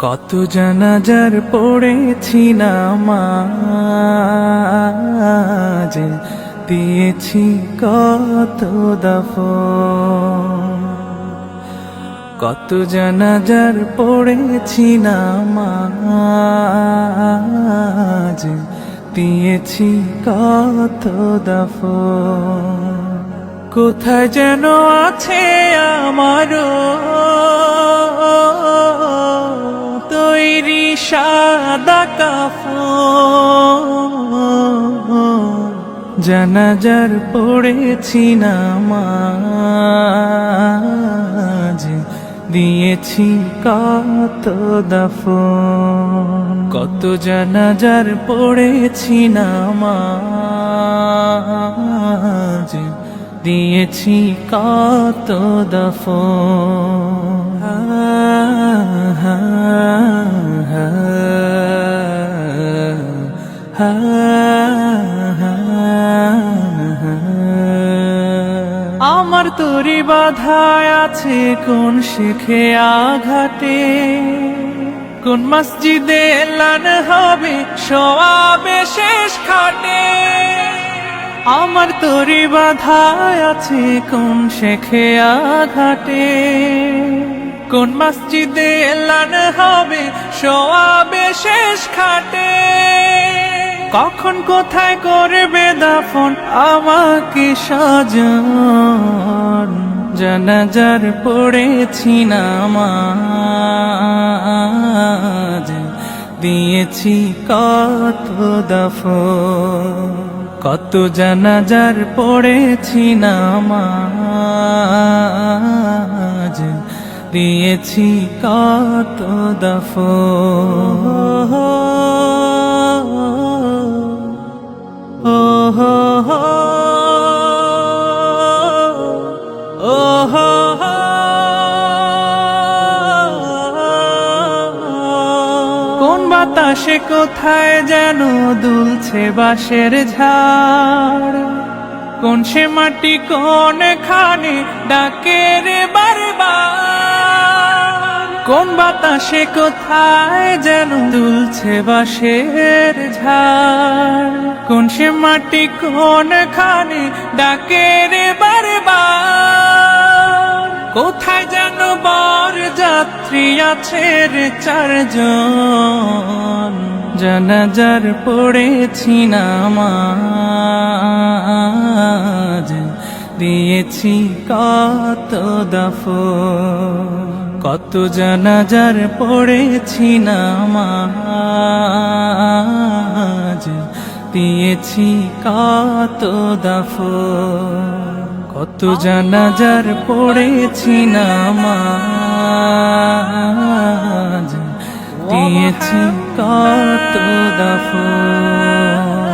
কত জানাজার পড়েছি নামাজ, দিয়েছি কত দাফন। কত জানাজার পড়েছি নামাজ, দিয়েছি কত দাফন। কোথায় যেন আছে আমারও তৈরি সাদা কাফন। জানাজার পড়েছি নামাজ, দিয়েছি কত দাফন। কত জানাজার পড়েছি নামাজ, দিয়েছি কত দাফন। আমার তরি বাধায় আছে কোন শেখে আঘাটে, কোন মসজিদে এলান হবে সওয়াবে শেষ খাটে। আমার তরি বাধায় আছে কোন শেখে আঘাটে, কোন মসজিদে এলান হবে সওয়াবে শেষ খাটে। কখন কোথায় করবে দাফন আমাকে সাজান। জানাজার পড়েছি নামাজ, দিয়েছি কত দাফন। কত জানাজার পড়েছি নামাজ, দিয়েছি কত দাফন। কোন বাতাসে কোথায় যেন দুলছে বাঁশের ঝাড়, কোন সে মাটি কোন খানে ডাকে রে বারবার। কোন বাতাসে কোথায় যেন দুলছে বাঁশের ঝাড়, কোন সে মাটি কোন খানে ডাকে রে বারবার। কোথায় যেন বর যাত্রী আছে রে চারজন। জানাজার পড়েছি নামাজ, দিয়েছি কত দাফন। কত জানাজার পড়েছি নামাজ, দিয়েছি কত দাফন। কত জানাজার পড়েছি নামাজ, দিয়েছি কত দাফন।